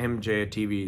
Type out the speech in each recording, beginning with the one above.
MJ TV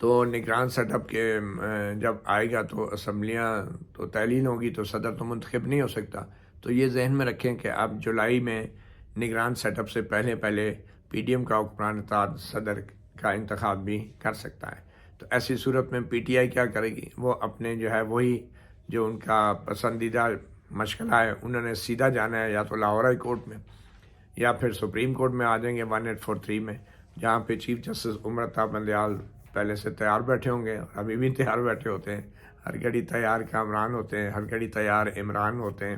تو نگران set up کے جب آئے گا تو اسمبلیاں تو تعلیم ہوگی تو صدر تو منتخب نہیں ہو سکتا. تو یہ ذہن میں رکھیں کہ اب جولائی میں نگران سیٹ اپ سے پہلے پی ڈی ایم کا حکمران اتحاد صدر کا انتخاب بھی کر سکتا ہے. تو ایسی صورت میں پی ٹی آئی کیا کرے گی؟ وہ اپنے جو ہے وہی جو ان کا پسندیدہ مشغلہ ہے انہوں نے سیدھا جانا ہے یا تو لاہور ہائی کورٹ میں یا پھر سپریم کورٹ میں آ جائیں گے 1843 میں، جہاں پہ چیف جسٹس عمر اتاب بندیال پہلے سے تیار بیٹھے ہوں گے اور ابھی بھی تیار بیٹھے ہوتے ہیں. ہر گھڑی تیار کامران ہوتے ہیں، ہر گھڑی تیار عمران ہوتے ہیں.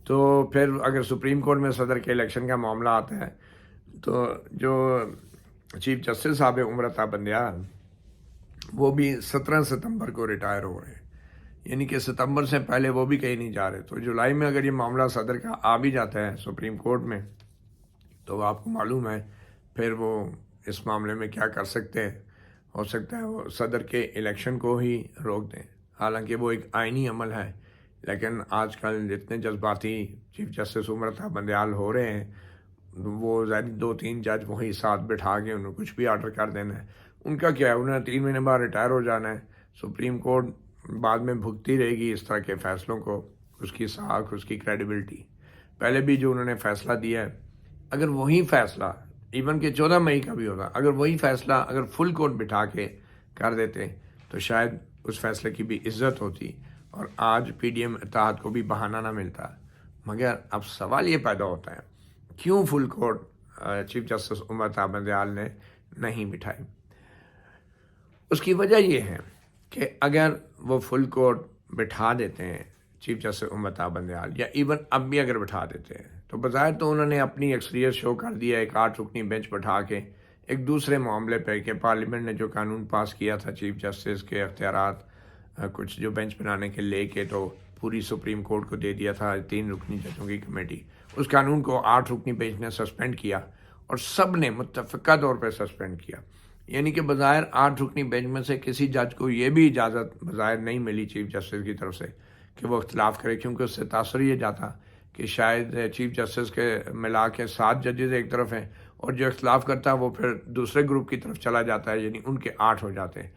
تو پھر اگر سپریم کورٹ میں صدر کے الیکشن کا معاملہ آتا ہے تو جو چیف جسٹس صاحب عمر اتاب بندیال وہ بھی 17 ستمبر کو ریٹائر ہو رہے ہیں، یعنی کہ ستمبر سے پہلے وہ بھی کہیں نہیں جا رہے. تو جولائی میں اگر یہ معاملہ صدر کا آ بھی جاتا ہے سپریم کورٹ میں تو آپ کو معلوم ہے پھر وہ اس معاملے میں کیا کر سکتے ہیں. ہو سکتا ہے وہ صدر کے الیکشن کو ہی روک دیں، حالانکہ وہ ایک آئینی عمل ہے. لیکن آج کل جتنے جذباتی چیف جسٹس عمر اتاب بندیال ہو رہے ہیں وہ ظاہر 2-3 جج وہی ساتھ بٹھا کے انہوں کچھ بھی آرڈر کر دینا ہے. ان کا کیا ہے، انہوں نے 3 مہینے بعد ریٹائر ہو جانا ہے. سپریم کورٹ بعد میں بھگتی رہے گی اس طرح کے فیصلوں کو، اس کی ساکھ، اس کی کریڈیبلٹی. پہلے بھی جو انہوں نے فیصلہ دیا ہے اگر وہی فیصلہ ایون کہ 14 مئی کا بھی ہوتا، اگر وہی فیصلہ اگر فل کورٹ بٹھا کے کر دیتے تو شاید اس فیصلے کی بھی عزت ہوتی اور آج پی ڈی ایم اتحاد کو بھی بہانہ نہ ملتا. مگر اب سوال یہ پیدا ہوتا ہے کیوں فل کورٹ چیف جسٹس عمر اتاب بندیال نے نہیں بٹھائی؟ اس کی وجہ یہ ہے کہ اگر وہ فل کورٹ بٹھا دیتے ہیں چیف جسٹس عمر اتاب بندیال یا ایون اب بھی اگر بٹھا دیتے ہیں تو بظاہر تو انہوں نے اپنی اکثریت شو کر دیا ایک 8 رکنی بینچ بٹھا کے ایک دوسرے معاملے پہ کہ پارلیمنٹ نے جو قانون پاس کیا تھا چیف جسٹس کے اختیارات کچھ جو بینچ بنانے کے لے کے تو پوری سپریم کورٹ کو دے دیا تھا 3 رکنی ججوں کی کمیٹی. اس قانون کو 8 رکنی بینچ نے سسپینڈ کیا اور سب نے متفقہ طور پہ سسپینڈ کیا. یعنی کہ بظاہر 8 رکنی بینچ میں سے کسی جج کو یہ بھی اجازت بظاہر نہیں ملی چیف جسٹس کی طرف سے کہ وہ اختلاف کرے، کیونکہ اس سے تاثر یہ جاتا کہ شاید چیف جسٹس کے ملا کے 7 ججز ایک طرف ہیں اور جو اختلاف کرتا ہے وہ پھر دوسرے گروپ کی طرف چلا جاتا ہے، یعنی ان کے 8 ہو جاتے ہیں.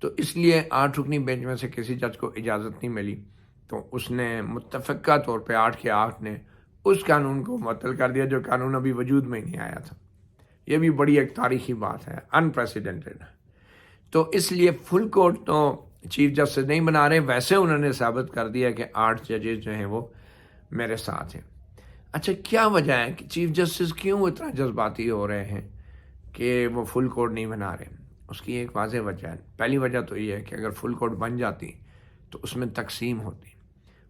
تو اس لیے 8 رکنی بینچ میں سے کسی جج کو اجازت نہیں ملی تو اس نے متفقہ طور پہ 8 کے 8 نے اس قانون کو معطل کر دیا جو قانون ابھی وجود میں نہیں آیا تھا. یہ بھی بڑی ایک تاریخی بات ہے، انپریسیڈنٹڈ. تو اس لیے فل کورٹ تو چیف جسٹس نہیں بنا رہے، ویسے انہوں نے ثابت کر دیا کہ 8 ججز جو ہیں وہ میرے ساتھ ہیں. اچھا کیا وجہ ہے کہ چیف جسٹس کیوں اتنا جذباتی ہو رہے ہیں کہ وہ فل کورٹ نہیں بنا رہے؟ اس کی ایک واضح وجہ ہے. پہلی وجہ تو یہ ہے کہ اگر فل کورٹ بن جاتی تو اس میں تقسیم ہوتی،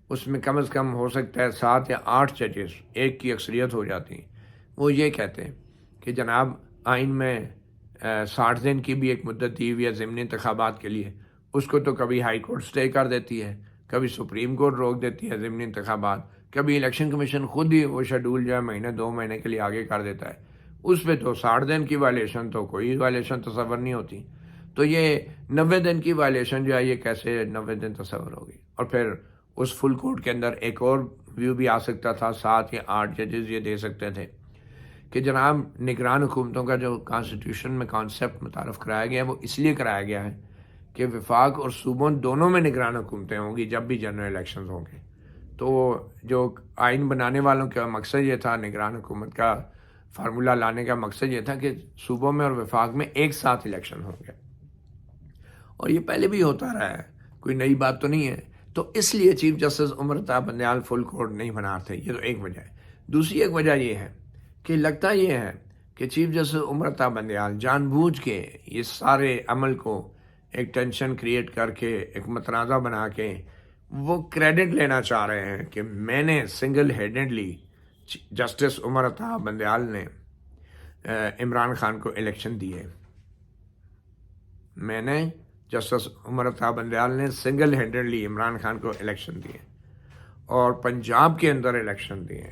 اس میں کم از کم ہو سکتا ہے 7 یا 8 ججز ایک کی اکثریت ہو جاتی. وہ یہ کہتے ہیں کہ جناب آئین میں 60 دن کی بھی ایک مدت دی ہوئی ہے ضمنی انتخابات کے لیے، اس کو تو کبھی ہائی کورٹ سٹے کر دیتی ہے، کبھی سپریم کورٹ روک دیتی ہے ضمنی انتخابات، کبھی الیکشن کمیشن خود ہی وہ شیڈول جو ہے مہینے 2 مہینے کے لیے آگے کر دیتا ہے. اس پہ تو 60 دن کی وائلیشن تو کوئی وائلیشن تصور نہیں ہوتی. تو یہ 90 دن کی وائلیشن جو ہے یہ کیسے 90 دن تصور ہوگی؟ اور پھر اس فل کورٹ کے اندر ایک اور ویو بھی آ سکتا تھا، 7 یا 8 ججز یہ دے سکتے تھے کہ جناب نگران حکومتوں کا جو کانسٹیٹیوشن میں کانسیپٹ متعارف کرایا گیا ہے وہ اس لیے کرایا گیا ہے کہ وفاق اور صوبوں دونوں میں نگران حکومتیں ہوں گی جب بھی جنرل الیکشنز ہوں گے. تو جو آئین بنانے والوں کا مقصد یہ تھا، نگران حکومت کا فارمولہ لانے کا مقصد یہ تھا کہ صوبوں میں اور وفاق میں ایک ساتھ الیکشن ہوں گے، اور یہ پہلے بھی ہوتا رہا ہے، کوئی نئی بات تو نہیں ہے. تو اس لیے چیف جسٹس عمر اتاب بندیال فل کورٹ نہیں بنا تھے. یہ تو ایک وجہ ہے. دوسری ایک وجہ یہ ہے کہ لگتا یہ ہے کہ چیف جسٹس عمر اتاب بندیال جان بوجھ کے یہ سارے عمل کو ایک ٹینشن کریٹ کر کے ایک متنازع بنا کے وہ کریڈٹ لینا چاہ رہے ہیں کہ میں نے سنگل ہینڈڈلی جسٹس عمر اتاب بندیال نے عمران خان کو الیکشن دیے. میں نے جسٹس عمر اتاب بندیال نے سنگل ہینڈڈلی عمران خان کو الیکشن دیے اور پنجاب کے اندر الیکشن دیے،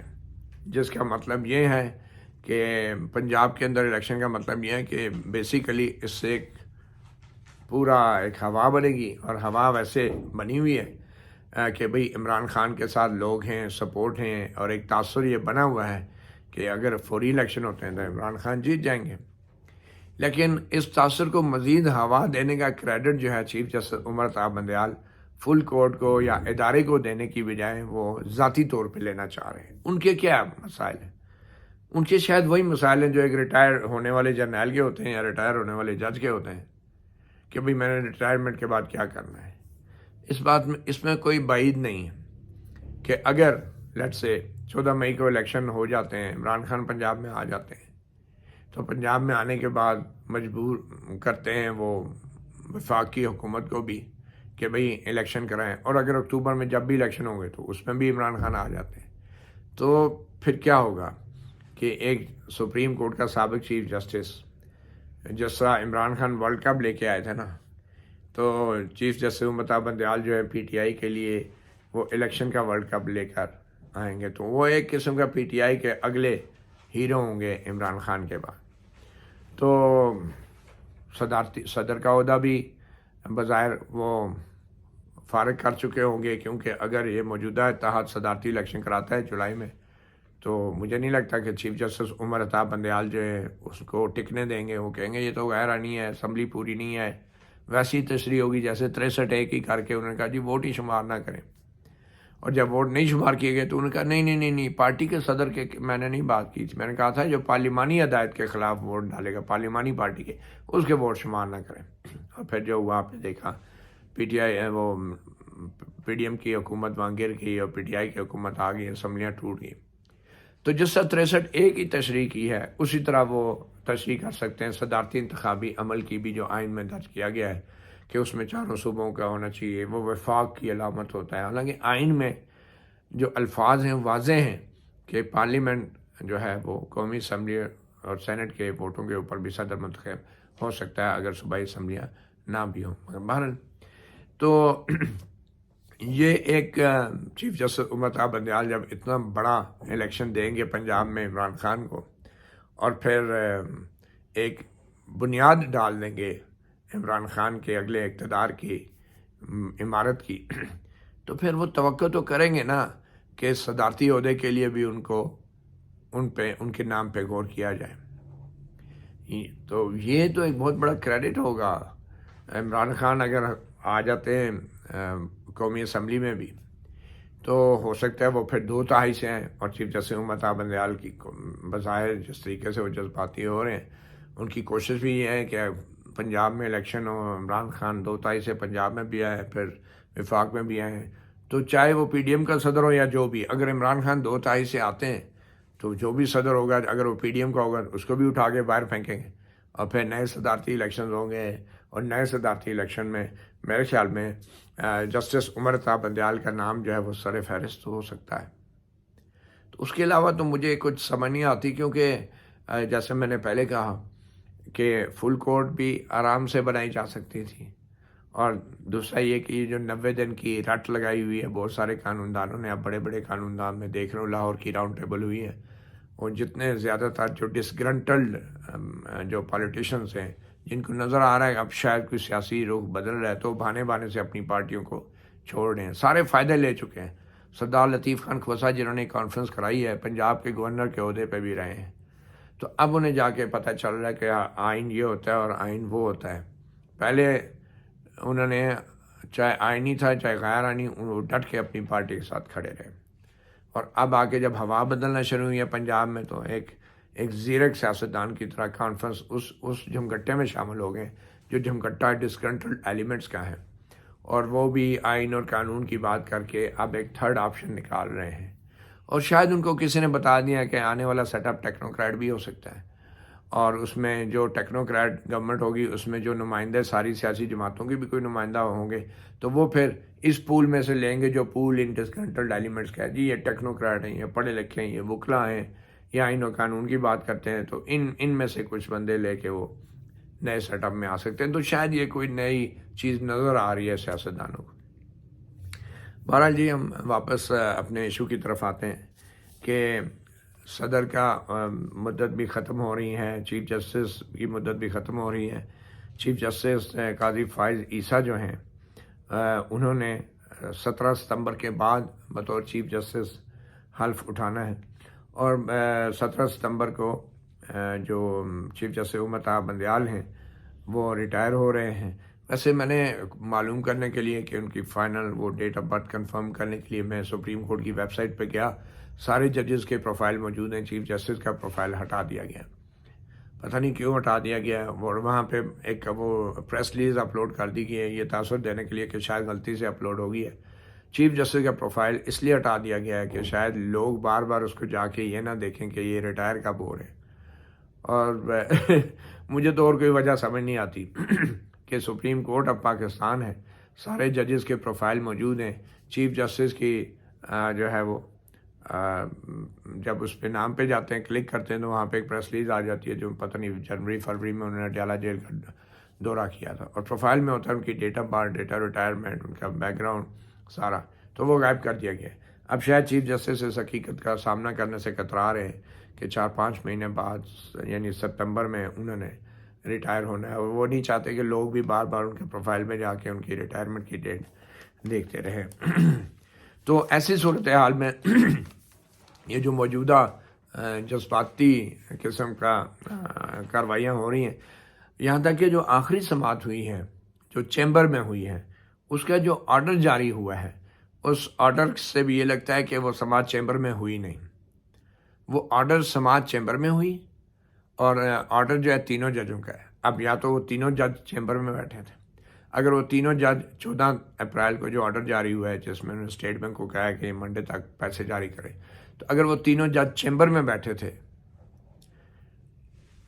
جس کا مطلب یہ ہے کہ پنجاب کے اندر الیکشن کا مطلب یہ ہے کہ بیسیکلی اس سے ایک پورا ایک ہوا بنے گی، اور ہوا ویسے بنی ہوئی ہے کہ بھئی عمران خان کے ساتھ لوگ ہیں، سپورٹ ہیں، اور ایک تاثر یہ بنا ہوا ہے کہ اگر فوری الیکشن ہوتے ہیں تو عمران خان جیت جائیں گے. لیکن اس تاثر کو مزید ہوا دینے کا کریڈٹ جو ہے چیف جسٹس عمر طاہر بندیال فل کورٹ کو یا ادارے کو دینے کی بجائے وہ ذاتی طور پہ لینا چاہ رہے ہیں۔ ان کے کیا مسائل ہیں؟ ان کے شاید وہی مسائل ہیں جو ایک ریٹائر ہونے والے جرنیل کے ہوتے ہیں یا ریٹائر ہونے والے جج کے ہوتے ہیں کہ بھئی میں نے ریٹائرمنٹ کے بعد کیا کرنا ہے۔ اس میں کوئی بعید نہیں ہے کہ اگر لیٹ سے 14 مئی کو الیکشن ہو جاتے ہیں، عمران خان پنجاب میں آ جاتے ہیں، تو پنجاب میں آنے کے بعد مجبور کرتے ہیں وہ وفاقی حکومت کو بھی کہ بھئی الیکشن کرائیں، اور اگر اکتوبر میں جب بھی الیکشن ہوں گے تو اس میں بھی عمران خان آ جاتے ہیں، تو پھر کیا ہوگا کہ ایک سپریم کورٹ کا سابق چیف جسٹس جس طرح عمران خان ورلڈ کپ لے کے آئے تھے نا، تو چیف جسٹس عمر طاہر بندیال جو ہے پی ٹی آئی کے لیے وہ الیکشن کا ورلڈ کپ لے کر آئیں گے، تو وہ ایک قسم کا پی ٹی آئی کے اگلے ہیرو ہوں گے عمران خان کے بعد۔ تو صدر کا عہدہ بھی بظاہر وہ فارغ کر چکے ہوں گے، کیونکہ اگر یہ موجودہ اتحاد صدارتی الیکشن کراتا ہے جولائی میں، تو مجھے نہیں لگتا کہ چیف جسٹس عمر طاہر بندیال جو ہے اس کو ٹکنے دیں گے۔ وہ کہیں گے یہ تو غیر آئینی ہے، اسمبلی پوری نہیں ہے، ویسی تشریح ہوگی جیسے 63 ایک ہی کر کے انہوں نے کہا جی ووٹ ہی شمار نہ کریں، اور جب ووٹ نہیں شمار کیے گئے تو انہوں نے کہا نہیں پارٹی کے صدر کے میں نے نہیں بات کی تھی، میں نے کہا تھا جو پارلیمانی ہدایت کے خلاف ووٹ ڈالے گا پارلیمانی پارٹی کے، اس کے ووٹ شمار نہ کریں۔ اور پھر جو ہوا آپ نے دیکھا، پی ٹی آئی وہ پی ڈی ایم کی حکومت وہاں گر گئی اور پی ٹی آئی کی حکومت آ گئی، اسمبلیاں ٹوٹ گئی۔ تو جس طرح 63 ایک ہی تشریح کی ہے اسی طرح وہ تشریح کر سکتے ہیں صدارتی انتخابی عمل کی بھی، جو آئین میں درج کیا گیا ہے کہ اس میں چاروں صوبوں کا ہونا چاہیے، وہ وفاق کی علامت ہوتا ہے۔ حالانکہ آئین میں جو الفاظ ہیں واضح ہیں کہ پارلیمنٹ جو ہے وہ قومی اسمبلی اور سینٹ کے ووٹوں کے اوپر بھی صدر منتخب ہو سکتا ہے اگر صوبائی اسمبلیاں نہ بھی ہوں، مگر بہرحال تو یہ ایک چیف جسٹس عمر طاہر بندیال جب اتنا بڑا الیکشن دیں گے پنجاب میں عمران خان کو، اور پھر ایک بنیاد ڈال دیں گے عمران خان کے اگلے اقتدار کی عمارت کی، تو پھر وہ توقع تو کریں گے نا کہ صدارتی عہدے کے لیے بھی ان کے نام پہ غور کیا جائے۔ تو یہ تو ایک بہت بڑا کریڈٹ ہوگا۔ عمران خان اگر آ جاتے ہیں قومی اسمبلی میں بھی، تو ہو سکتا ہے وہ پھر 2/3 سے ہیں، اور چیف جسٹس عمر طاہر بندیال کی بظاہر جس طریقے سے وہ جذباتی ہو رہے ہیں، ان کی کوشش بھی یہ ہے کہ پنجاب میں الیکشن ہو، عمران خان 2/3 سے پنجاب میں بھی آئے، پھر وفاق میں بھی آئے ہیں، تو چاہے وہ پی ڈی ایم کا صدر ہو یا جو بھی، اگر عمران خان 2/3 سے آتے ہیں تو جو بھی صدر ہوگا، اگر وہ پی ڈی ایم کا ہوگا اس کو بھی اٹھا کے باہر پھینکیں گے، اور پھر نئے صدارتی الیکشن ہوں گے، اور نئے صدارتی الیکشن میں میرے خیال میں جسٹس عمر طاہر بندیال کا نام جو ہے وہ سر فہرست ہو سکتا ہے۔ تو اس کے علاوہ تو مجھے کچھ سمجھ نہیں آتی، کیونکہ جیسے میں نے پہلے کہا کہ فل کورٹ بھی آرام سے بنائی جا سکتی تھی، اور دوسرا یہ کہ یہ جو 90 دن کی رٹ لگائی ہوئی ہے بہت سارے قانون دانوں نے، اب بڑے بڑے قانون دان میں دیکھ رہا ہوں لاہور کی راؤنڈ ٹیبل ہوئی ہے، اور جتنے زیادہ تر جو ڈسگرنٹلڈ جو پالیٹیشنز ہیں جن کو نظر آ رہا ہے اب شاید کوئی سیاسی رخ بدل رہا ہے، تو بہانے سے اپنی پارٹیوں کو چھوڑ رہے ہیں، سارے فائدے لے چکے ہیں۔ سردار لطیف خان کھوسہ جنہوں نے کانفرنس کرائی ہے، پنجاب کے گورنر کے عہدے پہ بھی رہے ہیں، تو اب انہیں جا کے پتہ چل رہا ہے کہ آئین یہ ہوتا ہے اور آئین وہ ہوتا ہے۔ پہلے انہوں نے چاہے آئینی تھا چاہے غیر آئینی، وہ ڈٹ کے اپنی پارٹی کے ساتھ کھڑے رہے، اور اب آ کے جب ہوا بدلنا شروع ہوئی ہے پنجاب میں، تو ایک زیرک سیاستدان کی طرح کانفرنس اس جھمگٹے میں شامل ہو گئے جو جھمگٹا ڈسکنٹرل ایلیمنٹس کا ہے، اور وہ بھی آئین اور قانون کی بات کر کے اب ایک تھرڈ آپشن نکال رہے ہیں، اور شاید ان کو کسی نے بتا دیا کہ آنے والا سیٹ اپ ٹیکنوکریٹ بھی ہو سکتا ہے، اور اس میں جو ٹیکنوکریٹ گورنمنٹ ہوگی اس میں جو نمائندے ساری سیاسی جماعتوں کے بھی کوئی نمائندہ ہوں گے، تو وہ پھر اس پول میں سے لیں گے جو پول ان ڈسکنٹرل ایلیمنٹس کا ہے، جی یہ ٹیکنوکریٹ ہیں، یہ پڑھے لکھے ہیں، یہ وکلا ہیں، یہ آئین و قانون کی بات کرتے ہیں، تو ان میں سے کچھ بندے لے کے وہ نئے سیٹ اپ میں آ سکتے ہیں۔ تو شاید یہ کوئی نئی چیز نظر آ رہی ہے سیاستدانوں کو۔ بہرحال جی، ہم واپس اپنے ایشو کی طرف آتے ہیں کہ صدر کا مدت بھی ختم ہو رہی ہے، چیف جسٹس کی مدت بھی ختم ہو رہی ہے۔ چیف جسٹس قاضی فائز عیسیٰ جو ہیں، انہوں نے 17 ستمبر کے بعد بطور چیف جسٹس حلف اٹھانا ہے، اور 17 ستمبر کو جو چیف جسٹس امتا بندیال ہیں وہ ریٹائر ہو رہے ہیں۔ ویسے میں نے معلوم کرنے کے لیے کہ ان کی فائنل وہ ڈیٹ آف برتھ کنفرم کرنے کے لیے میں سپریم کورٹ کی ویب سائٹ پہ گیا، سارے ججز کے پروفائل موجود ہیں، چیف جسٹس کا پروفائل ہٹا دیا گیا، پتہ نہیں کیوں ہٹا دیا گیا۔ اور وہاں پہ ایک وہ پریس ریلیز اپلوڈ کر دی گئی ہے یہ تاثر دینے کے لیے کہ شاید غلطی سے اپلوڈ ہو گئی ہے۔ چیف جسٹس کا پروفائل اس لیے ہٹا دیا گیا ہے کہ شاید لوگ بار بار اس کو جا کے یہ نہ دیکھیں کہ یہ ریٹائر کب ہو رہے ہیں۔ اور مجھے تو اور کوئی وجہ سمجھ نہیں آتی کہ سپریم کورٹ اب پاکستان ہے، سارے ججز کے پروفائل موجود ہیں، چیف جسٹس کی جو ہے وہ جب اس پہ نام پہ جاتے ہیں کلک کرتے ہیں تو وہاں پہ ایک پریس ریلیز آ جاتی ہے جو پتہ نہیں جنوری فروری میں انہوں نے اڈیالہ جیل کا دورہ کیا تھا، اور پروفائل میں ہوتا ہے ان کی date of birth, date of retirement, ان کا بیک گراؤنڈ سارا، تو وہ غائب کر دیا گیا۔ اب شاید چیف جسٹس اس حقیقت کا سامنا کرنے سے کترا رہے ہیں کہ 4-5 مہینے بعد یعنی ستمبر میں انہوں نے ریٹائر ہونا ہے، اور وہ نہیں چاہتے کہ لوگ بھی بار بار ان کے پروفائل میں جا کے ان کی ریٹائرمنٹ کی ڈیٹ دیکھتے رہے۔ تو ایسی صورتحال میں یہ جو موجودہ جذباتی قسم کا کارروائیاں ہو رہی ہیں، یہاں تک کہ جو آخری سماعت ہوئی ہے جو چیمبر میں ہوئی ہے، اس کا جو آرڈر جاری ہوا ہے، اس آرڈر سے بھی یہ لگتا ہے کہ وہ سماعت چیمبر میں ہوئی نہیں، وہ آرڈر سماعت چیمبر میں ہوئی، اور آرڈر جو ہے تینوں ججوں کا ہے۔ اب یا تو وہ تینوں جج چیمبر میں بیٹھے تھے، اگر وہ تینوں جج 14 اپریل کو جو آرڈر جاری ہوا ہے جس میں انہوں نے اسٹیٹ بینک کو کہا ہے کہ منڈے تک پیسے جاری کرے، تو اگر وہ تینوں جج چیمبر میں بیٹھے تھے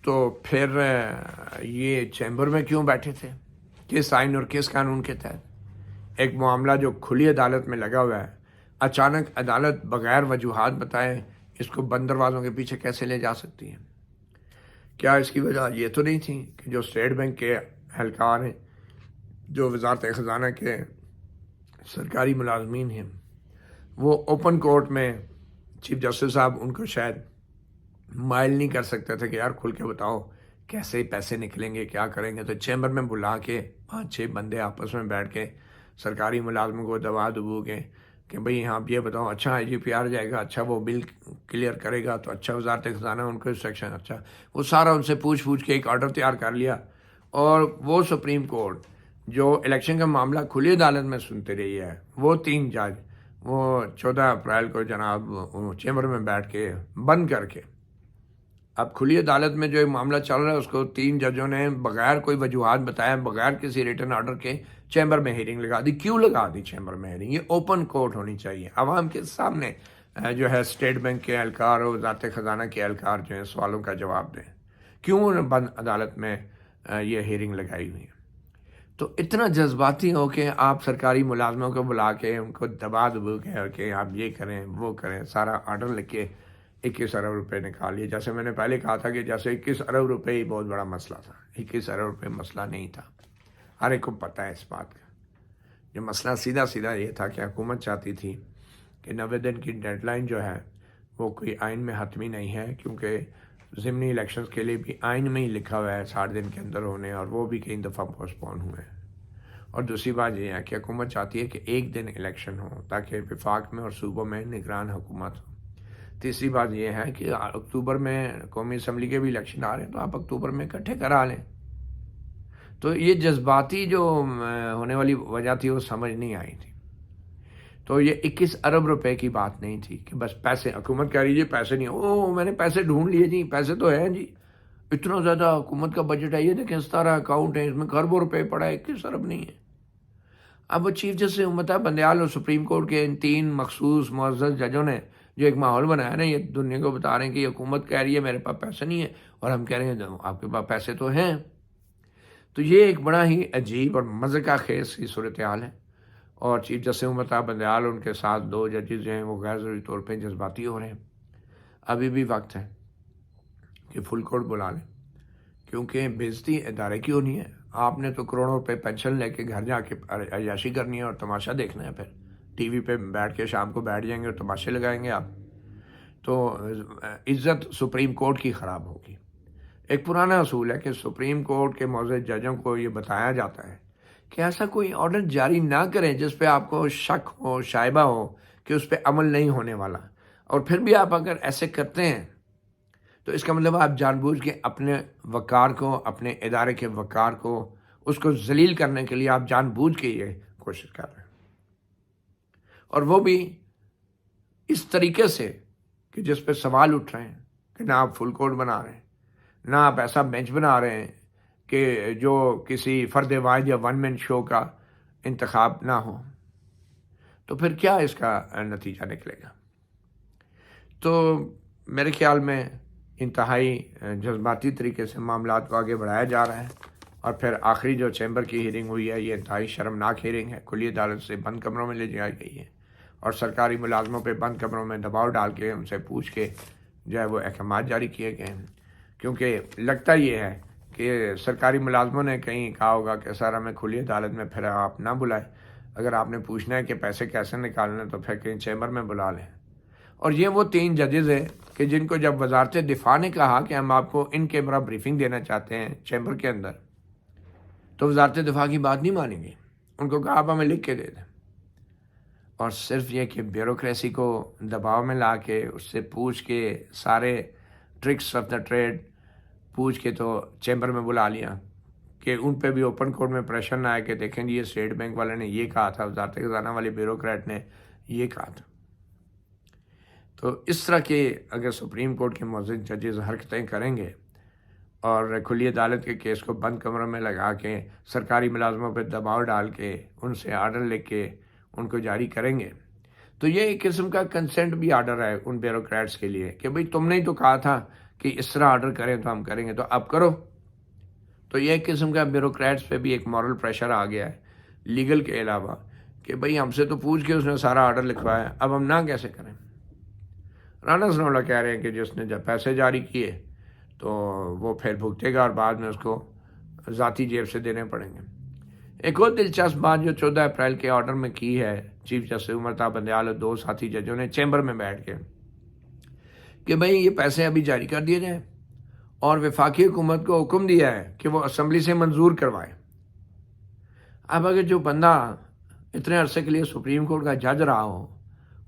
تو پھر یہ چیمبر میں کیوں بیٹھے تھے، کس آئین اور کس قانون کے تحت؟ ایک معاملہ جو کھلی عدالت میں لگا ہوا ہے، اچانک عدالت بغیر وجوہات بتائے اس کو بند دروازوں کے پیچھے کیسے لے جا سکتی ہے؟ کیا اس کی وجہ یہ تو نہیں تھی کہ جو اسٹیٹ بینک کے اہلکار ہیں، جو وزارت خزانہ کے سرکاری ملازمین ہیں، وہ اوپن کورٹ میں چیف جسٹس صاحب ان کو شاید مائل نہیں کر سکتے تھے کہ یار کھل کے بتاؤ کیسے پیسے نکلیں گے، کیا کریں گے، تو چیمبر میں بلا کے 5-6 بندے آپس میں بیٹھ کے سرکاری ملازموں کو دبا دبو کے کہ بھئی یہاں آپ یہ بتاؤ، اچھا آئی جی پی آر جائے گا، اچھا وہ بل کلیئر کرے گا، تو اچھا وزارت خزانہ ان کو سیکشن، اچھا وہ سارا ان سے پوچھ کے ایک آرڈر تیار کر لیا، اور وہ سپریم کورٹ جو الیکشن کا معاملہ کھلی عدالت میں سنتے رہی ہے، وہ 3 جج وہ 14 اپریل کو جناب چیمبر میں بیٹھ کے بند کر کے، اب کھلی عدالت میں جو ایک معاملہ چل رہا ہے اس کو 3 ججوں نے بغیر کوئی وجوہات بتائے، بغیر کسی ریٹن آرڈر کے چیمبر میں ہیرنگ لگا دی۔ کیوں لگا دی چیمبر میں ہیرنگ؟ یہ اوپن کورٹ ہونی چاہیے، عوام کے سامنے جو ہے اسٹیٹ بینک کے اہلکار اور وزارت خزانہ کے اہلکار جو ہیں سوالوں کا جواب دیں، کیوں انہوں نے بند عدالت میں یہ ہیرنگ لگائی ہوئی ہے؟ تو اتنا جذباتی ہو کہ آپ سرکاری ملازموں کو بلا کے ان کو دبا دبو کے کہ آپ یہ کریں وہ کریں، سارا آرڈر لکھ کے 21 ارب روپے نکال لیے۔ جیسے میں نے پہلے کہا تھا کہ جیسے 21 ارب روپے ہی بہت بڑا مسئلہ تھا، 21 ارب روپے مسئلہ نہیں تھا، ہر ایک کو پتہ ہے اس بات کا۔ جو مسئلہ سیدھا یہ تھا کہ حکومت چاہتی تھی کہ 90 دن کی ڈیڈ لائن جو ہے وہ کوئی آئین میں حتمی نہیں ہے، کیونکہ ضمنی الیکشنز کے لیے بھی آئین میں ہی لکھا ہوا ہے 60 دن کے اندر ہونے، اور وہ بھی کئی دفعہ پوسٹ پون ہوئے ہیں۔ اور دوسری بات یہ ہے کہ حکومت چاہتی ہے کہ 1 دن الیکشن ہو تاکہ وفاق میں اور صوبوں میں نگران حکومت ہو۔ تیسری بات یہ ہے کہ اکتوبر میں قومی اسمبلی کے بھی الیکشن آ رہے ہیں، تو آپ اکتوبر میں اکٹھے کرا لیں۔ تو یہ جذباتی جو ہونے والی وجہ تھی وہ سمجھ نہیں آئی تھی۔ تو یہ 21 ارب روپے کی بات نہیں تھی کہ بس پیسے، حکومت کہہ رہی ہے پیسے نہیں، میں نے پیسے ڈھونڈ لیے جی، پیسے تو ہیں جی، اتنا زیادہ حکومت کا بجٹ ہے، یہ دیکھیں 17 اکاؤنٹ ہیں، اس میں کروڑوں روپے پڑا ہے، 21 ارب نہیں ہے۔ اب وہ چیف جسٹس امتا بندیال اور سپریم کورٹ کے ان 3 مخصوص معزز ججوں نے جو ایک ماحول بنایا نا، یہ دنیا کو بتا رہے ہیں کہ یہ حکومت کہہ رہی ہے میرے پاس پیسے نہیں ہے، اور ہم کہہ رہے ہیں آپ کے پاس پیسے تو ہیں۔ تو یہ ایک بڑا ہی عجیب اور مضحکہ خیز کی صورتحال ہے، اور چیف جسٹس امتا بندیال اور ان کے ساتھ 2 ججز جو ہیں وہ غیر ضروری طور پہ جذباتی ہو رہے ہیں۔ ابھی بھی وقت ہے کہ فل کورٹ بلا لیں، کیونکہ بےزتی ادارے کی ہونی ہے۔ آپ نے تو کروڑوں روپے پینشن لے کے گھر جا کے عیاشی کرنی ہے اور تماشا دیکھنا ہے، پھر ٹی وی پہ بیٹھ کے شام کو بیٹھ جائیں گے اور تماشے لگائیں گے آپ، تو عزت سپریم کورٹ کی خراب ہوگی۔ ایک پرانا اصول ہے کہ سپریم کورٹ کے معزز ججوں کو یہ بتایا جاتا ہے کہ ایسا کوئی آرڈر جاری نہ کریں جس پہ آپ کو شک ہو، شائبہ ہو کہ اس پہ عمل نہیں ہونے والا، اور پھر بھی آپ اگر ایسے کرتے ہیں تو اس کا مطلب آپ جان بوجھ کے اپنے وقار کو، اپنے ادارے کے وقار کو، اس کو ذلیل کرنے کے لیے آپ جان بوجھ کے یہ کوشش کر رہے ہیں، اور وہ بھی اس طریقے سے کہ جس پہ سوال اٹھ رہے ہیں کہ نہ آپ فل کوڈ بنا رہے ہیں، نہ آپ ایسا بینچ بنا رہے ہیں کہ جو کسی فرد واحد یا ون مین شو کا انتخاب نہ ہو، تو پھر کیا اس کا نتیجہ نکلے گا؟ تو میرے خیال میں انتہائی جذباتی طریقے سے معاملات کو آگے بڑھایا جا رہا ہے، اور پھر آخری جو چیمبر کی ہیرنگ ہوئی ہے یہ انتہائی شرمناک ہیرنگ ہے، کھلی عدالت سے بند کمروں میں لے جائی گئی ہے، اور سرکاری ملازموں پہ بند کمروں میں دباؤ ڈال کے ان سے پوچھ کے جو ہے وہ احکامات جاری کیے گئے ہیں، کیونکہ لگتا یہ ہے کہ سرکاری ملازموں نے کہیں کہا ہوگا کہ سر ہمیں کھلی عدالت میں پھر آپ نہ بلائیں، اگر آپ نے پوچھنا ہے کہ پیسے کیسے نکالنے تو پھر کہیں چیمبر میں بلا لیں۔ اور یہ وہ 3 ججز ہیں کہ جن کو جب وزارت دفاع نے کہا کہ ہم آپ کو ان کیمرہ بریفنگ دینا چاہتے ہیں چیمبر کے اندر، تو وزارت دفاع کی بات نہیں مانیں گے، ان کو کہا آپ ہمیں لکھ کے دے دیں، اور صرف یہ کہ بیوروکریسی کو دباؤ میں لا کے اس سے پوچھ کے سارے ٹرکس آف دا ٹریڈ پوچھ کے تو چیمبر میں بلا لیا کہ ان پہ بھی اوپن کورٹ میں پریشر نہ آئے کہ دیکھیں جی یہ اسٹیٹ بینک والے نے یہ کہا تھا، وزارت خزانہ والے بیوروکریٹ نے یہ کہا تھا۔ تو اس طرح کے اگر سپریم کورٹ کے معزز ججز حرکتیں کریں گے اور کھلی عدالت کے کیس کو بند کمروں میں لگا کے سرکاری ملازموں پہ دباؤ ڈال کے ان سے آرڈر لے کے ان کو جاری کریں گے، تو یہ ایک قسم کا کنسنٹ بھی آرڈر ہے ان بیوروکریٹس کے لیے کہ بھئی تم نے ہی تو کہا تھا کہ اس طرح آرڈر کریں تو ہم کریں گے، تو اب کرو۔ تو یہ ایک قسم کا بیوروکریٹس پہ بھی ایک مورل پریشر آ گیا ہے لیگل کے علاوہ کہ بھئی ہم سے تو پوچھ کے اس نے سارا آرڈر لکھوایا، اب ہم نہ کیسے کریں؟ رانا ثناء اللہ کہہ رہے ہیں کہ جس نے جب پیسے جاری کیے تو وہ پھر بھگتے گا اور بعد میں اس کو ذاتی جیب سے دینے پڑیں گے۔ ایک اور دلچسپ بات جو 14 اپریل کے آرڈر میں کی ہے چیف جسٹس عمر طاہر بندیال اور 2 ساتھی ججوں نے چیمبر میں بیٹھ کے کہ بھئی یہ پیسے ابھی جاری کر دیے جائیں، اور وفاقی حکومت کو حکم دیا ہے کہ وہ اسمبلی سے منظور کروائے۔ اب اگر جو بندہ اتنے عرصے کے لیے سپریم کورٹ کا جج رہا ہو،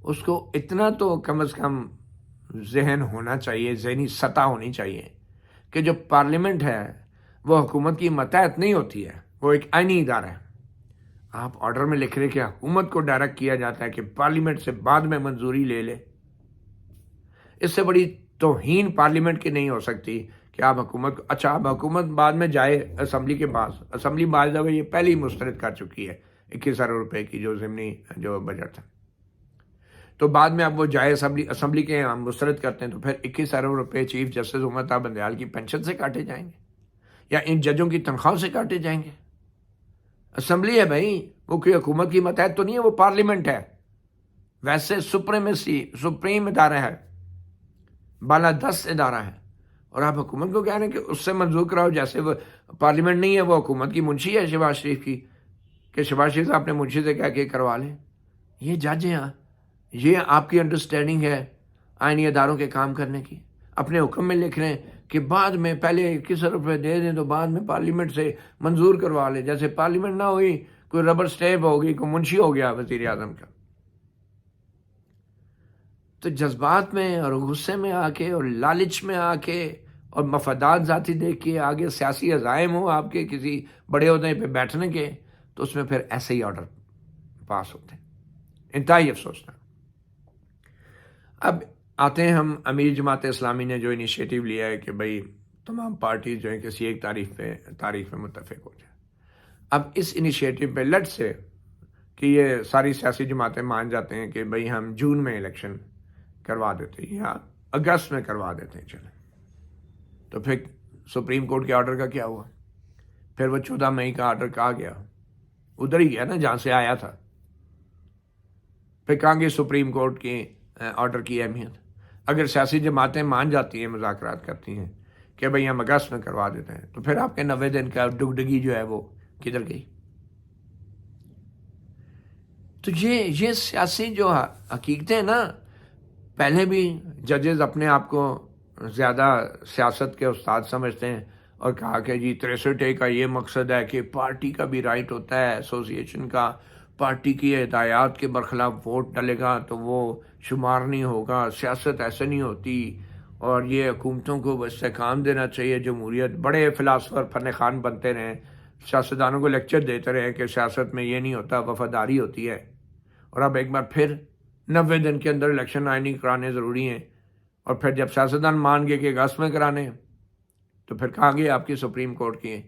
اس کو اتنا تو کم از کم ذہن ہونا چاہیے، ذہنی سطح ہونی چاہیے کہ جو پارلیمنٹ ہے وہ حکومت کی ماتحت نہیں ہوتی ہے، وہ ایک آئینی ادارہ ہے۔ آپ آرڈر میں لکھ رہے کہ حکومت کو ڈائریکٹ کیا جاتا ہے کہ پارلیمنٹ سے بعد میں منظوری لے لے۔ اس سے بڑی توہین پارلیمنٹ کی نہیں ہو سکتی کہ آپ حکومت کو، اچھا اب حکومت بعد میں جائے اسمبلی کے پاس، اسمبلی بعض دفعہ یہ پہلے ہی مسترد کر چکی ہے 21 ارب روپے کی جو ضمنی جو بجٹ تھا، تو بعد میں اب وہ جائے اسمبلی کے ہم مسترد کرتے ہیں تو پھر 21 ارب روپے چیف جسٹس عمر طاہر بندیال کی پینشن سے کاٹے جائیں گے یا ان ججوں کی تنخواہ سے کاٹے جائیں گے۔ اسمبلی ہے بھائی، وہ کوئی حکومت کی ماتحت تو نہیں ہے، وہ پارلیمنٹ ہے، ویسے سپریم ادارہ ہے، بالادست ادارہ ہے، اور آپ حکومت کو کہہ رہے ہیں کہ اس سے منظور کراؤ، جیسے وہ پارلیمنٹ نہیں ہے، وہ حکومت کی منشی ہے شہباز شریف کی، کہ شہباز شریف صاحب نے منشی سے کہہ کے کروا لیں۔ یہ جج ہیں، یہ آپ کی انڈرسٹینڈنگ ہے آئینی اداروں کے کام کرنے کی؟ اپنے حکم میں لکھ رہے ہیں کہ بعد میں پہلے 21 ارب روپے دے دیں تو بعد میں پارلیمنٹ سے منظور کروا لیں، جیسے پارلیمنٹ نہ ہوئی کوئی ربر سٹیپ ہوگی، کوئی منشی ہو گیا وزیر اعظم کا۔ تو جذبات میں اور غصے میں آ کے اور لالچ میں آ کے اور مفادات ذاتی دیکھ کے آگے سیاسی عزائم ہو آپ کے کسی بڑے عہدے پہ بیٹھنے کے، تو اس میں پھر ایسے ہی آرڈر پاس ہوتے ہیں، انتہائی افسوسناک۔ اب آتے ہیں ہم امیر جماعت اسلامی نے جو انیشیٹو لیا ہے کہ بھئی تمام پارٹیز جو ہیں کسی ایک تاریخ پہ متفق ہو جائیں۔ اب اس انیشیٹو پہ لٹ سے کہ یہ ساری سیاسی جماعتیں مان جاتے ہیں کہ بھئی ہم جون میں الیکشن کروا دیتے ہیں یا اگست میں کروا دیتے ہیں، چلیں تو پھر سپریم کورٹ کے آرڈر کا کیا ہوا؟ پھر وہ 14 مئی کا آرڈر کہاں گیا؟ ادھر ہی گیا نا جہاں سے آیا تھا۔ پھر کہاں گے سپریم کورٹ کے آرڈر کی اہمیت؟ اگر سیاسی جماعتیں مان جاتی ہیں، مذاکرات کرتی ہیں کہ بھئی ہم اگست میں کروا دیتے ہیں، تو پھر آپ کے 90 دن کا ڈگڈگی جو ہے وہ کدھر گئی؟ تو یہ سیاسی جو حقیقتیں نا، پہلے بھی ججز اپنے آپ کو زیادہ سیاست کے استاد سمجھتے ہیں اور کہا کہ جی 63A کا یہ مقصد ہے کہ پارٹی کا بھی رائٹ ہوتا ہے، ایسوسیشن کا، پارٹی کی ہدایات کے برخلاف ووٹ ڈلے گا تو وہ شمار نہیں ہوگا، سیاست ایسے نہیں ہوتی، اور یہ حکومتوں کو استحکام دینا چاہیے. جمہوریت بڑے فلاسفر فن خان بنتے رہیں، سیاستدانوں کو لیکچر دیتے رہیں کہ سیاست میں یہ نہیں ہوتا، وفاداری ہوتی ہے. اور اب ایک بار پھر 90 دن کے اندر الیکشن آئینی کرانے ضروری ہیں، اور پھر جب سیاستدان مان گئے کہ اگست میں کرانے تو پھر کہاں گئی آپ کی سپریم کورٹ کی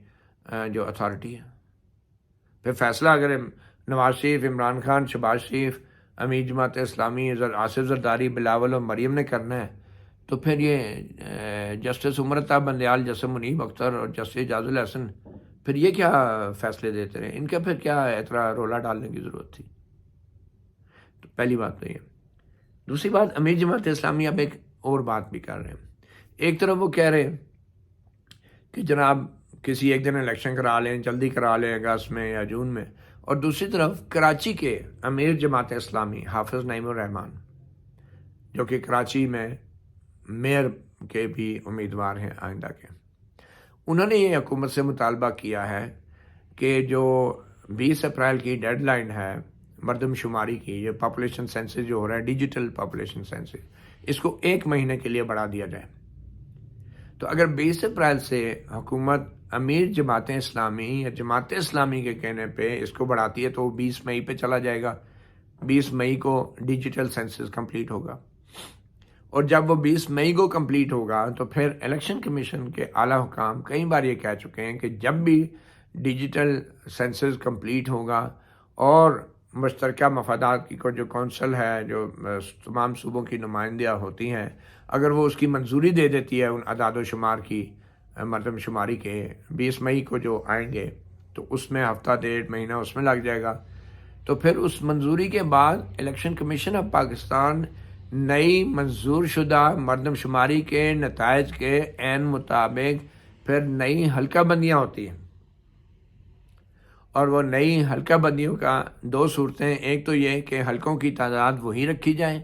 جو اتھارٹی ہے. پھر فیصلہ اگر نواز شریف، عمران خان، شہباز شریف، امیر جماعت اسلامی، آصف زرداری، بلاول اور مریم نے کرنا ہے تو پھر یہ جسٹس عمر عطا بندیال، جسٹس منیب اختر اور جسٹس اعجاز الحسن پھر یہ کیا فیصلے دیتے رہے؟ ان کا پھر کیا اتنا رولا ڈالنے کی ضرورت تھی؟ تو پہلی بات تو یہ. دوسری بات، امیر جماعت اسلامی اب ایک اور بات بھی کر رہے ہیں. ایک طرف وہ کہہ رہے ہیں کہ جناب کسی ایک دن الیکشن کرا لیں، جلدی کرا لیں اگست میں یا جون میں، اور دوسری طرف کراچی کے امیر جماعت اسلامی حافظ نعیم الرحمان جو کہ کراچی میں میئر کے بھی امیدوار ہیں آئندہ کے، انہوں نے یہ حکومت سے مطالبہ کیا ہے کہ جو 20 اپریل کی ڈیڈ لائن ہے مردم شماری کی، یہ پاپولیشن سینسس جو ہو رہا ہے، ڈیجیٹل پاپولیشن سینسس، اس کو 1 مہینے کے لیے بڑھا دیا جائے. تو اگر 20 اپریل سے حکومت امیر جماعت اسلامی یا جماعت اسلامی کے کہنے پہ اس کو بڑھاتی ہے تو وہ 20 مئی پہ چلا جائے گا. 20 مئی کو ڈیجیٹل سینسس کمپلیٹ ہوگا، اور جب وہ 20 مئی کو کمپلیٹ ہوگا تو پھر الیکشن کمیشن کے اعلیٰ حکام کئی بار یہ کہہ چکے ہیں کہ جب بھی ڈیجیٹل سینسس کمپلیٹ ہوگا اور مشترکہ مفادات کی جو کونسل ہے، جو تمام صوبوں کی نمائندیاں ہوتی ہیں، اگر وہ اس کی منظوری دے دیتی ہے ان اعداد و شمار کی، مردم شماری کے 20 مئی کو جو آئیں گے تو اس میں ہفتہ 1.5 مہینہ اس میں لگ جائے گا. تو پھر اس منظوری کے بعد الیکشن کمیشن آف پاکستان نئی منظور شدہ مردم شماری کے نتائج کے عین مطابق پھر نئی حلقہ بندیاں ہوتی ہیں. اور وہ نئی حلقہ بندیوں کا 2 صورتیں، ایک تو یہ کہ حلقوں کی تعداد وہی رکھی جائے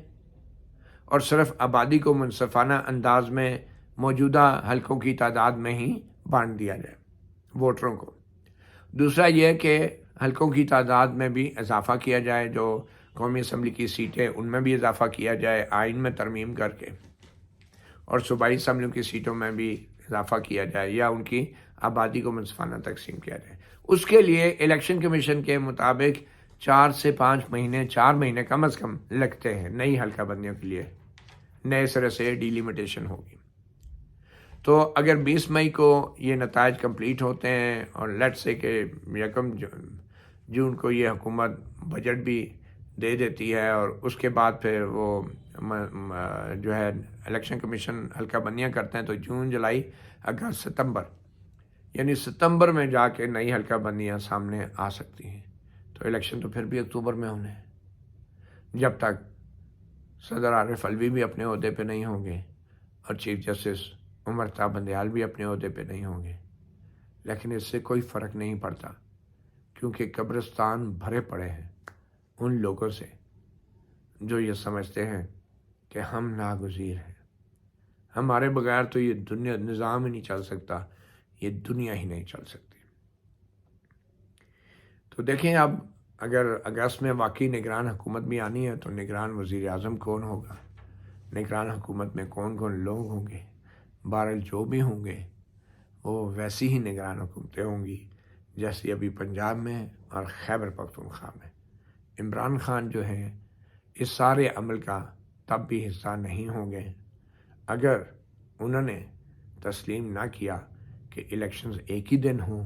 اور صرف آبادی کو منصفانہ انداز میں موجودہ حلقوں کی تعداد میں ہی بانٹ دیا جائے ووٹروں کو. دوسرا یہ کہ حلقوں کی تعداد میں بھی اضافہ کیا جائے، جو قومی اسمبلی کی سیٹیں ان میں بھی اضافہ کیا جائے آئین میں ترمیم کر کے، اور صوبائی اسمبلیوں کی سیٹوں میں بھی اضافہ کیا جائے یا ان کی آبادی کو منصفانہ تقسیم کیا جائے. اس کے لیے الیکشن کمیشن کے مطابق 4 سے 5 مہینے، 4 مہینے کم از کم لگتے ہیں نئی حلقہ بندیوں کے لیے. نئے سرے سے ڈیلیمیٹیشن ہوگی. تو اگر 20 مئی کو یہ نتائج کمپلیٹ ہوتے ہیں اور لیٹ سے کہ 1 جون کو یہ حکومت بجٹ بھی دے دیتی ہے اور اس کے بعد پھر وہ جو ہے الیکشن کمیشن حلقہ بندیاں کرتے ہیں، تو جون، جولائی، اگست، ستمبر، یعنی ستمبر میں جا کے نئی حلقہ بندیاں سامنے آ سکتی ہیں. تو الیکشن تو پھر بھی اکتوبر میں ہونے ہیں، جب تک صدر عارف علوی بھی اپنے عہدے پہ نہیں ہوں گے اور چیف جسٹس عمر عطا بندیال بھی اپنے عہدے پہ نہیں ہوں گے. لیکن اس سے کوئی فرق نہیں پڑتا، کیونکہ قبرستان بھرے پڑے ہیں ان لوگوں سے جو یہ سمجھتے ہیں کہ ہم ناگزیر ہیں، ہمارے بغیر تو یہ دنیا نظام ہی نہیں چل سکتا، یہ دنیا ہی نہیں چل سکتی. تو دیکھیں اب اگر اگست میں واقعی نگران حکومت بھی آنی ہے تو نگران وزیر اعظم کون ہوگا، نگران حکومت میں کون کون لوگ ہوں گے. بہرحال جو بھی ہوں گے وہ ویسی ہی نگران حکومتیں ہوں گی جیسی ابھی پنجاب میں اور خیبر پختونخوا میں. عمران خان جو ہیں اس سارے عمل کا تب بھی حصہ نہیں ہوں گے اگر انہوں نے تسلیم نہ کیا کہ الیکشنز ایک ہی دن ہوں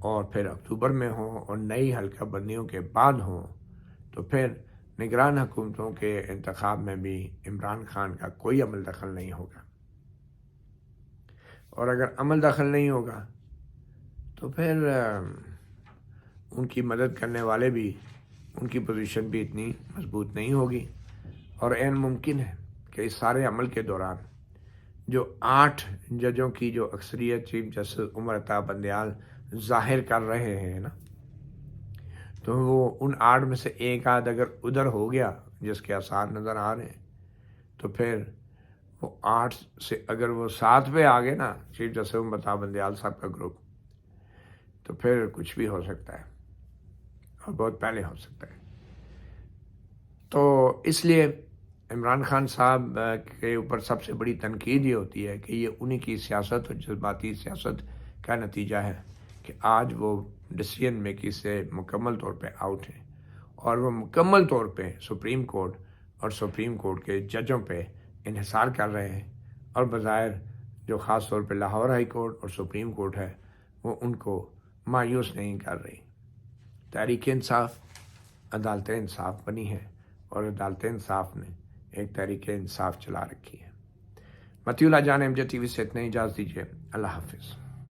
اور پھر اکتوبر میں ہوں اور نئی حلقہ بندیوں کے بعد ہوں. تو پھر نگران حکومتوں کے انتخاب میں بھی عمران خان کا کوئی عمل دخل نہیں ہوگا، اور اگر عمل دخل نہیں ہوگا تو پھر ان کی مدد کرنے والے بھی، ان کی پوزیشن بھی اتنی مضبوط نہیں ہوگی. اور عین ممکن ہے کہ اس سارے عمل کے دوران جو 8 ججوں کی جو اکثریت چیف جسٹس عمر عطا بندیال ظاہر کر رہے ہیں نا، تو وہ ان 8 میں سے ایک آدھ اگر ادھر ہو گیا جس کے آثار نظر آ رہے ہیں، تو پھر وہ 8 سے اگر وہ 7 پہ آ گئے نا چیف جسٹس عمر عطا بندیال صاحب کا گروپ، تو پھر کچھ بھی ہو سکتا ہے اور بہت پہلے ہو سکتا ہے. تو اس لیے عمران خان صاحب کے اوپر سب سے بڑی تنقید یہ ہوتی ہے کہ یہ انہی کی سیاست اور جذباتی سیاست کا نتیجہ ہے کہ آج وہ ڈیسیژن میکنگ سے مکمل طور پہ آؤٹ ہیں، اور وہ مکمل طور پہ سپریم کورٹ اور سپریم کورٹ کے ججوں پہ انحصار کر رہے ہیں، اور بظاہر جو خاص طور پہ لاہور ہائی کورٹ اور سپریم کورٹ ہے وہ ان کو مایوس نہیں کر رہی۔ تحریک انصاف عدالت انصاف بنی ہے، اور عدالت انصاف نے ایک تحریک انصاف چلا رکھی ہے۔ مطیع اللہ جان MJ TV سے اتنے اجازت دیجیے، اللہ حافظ۔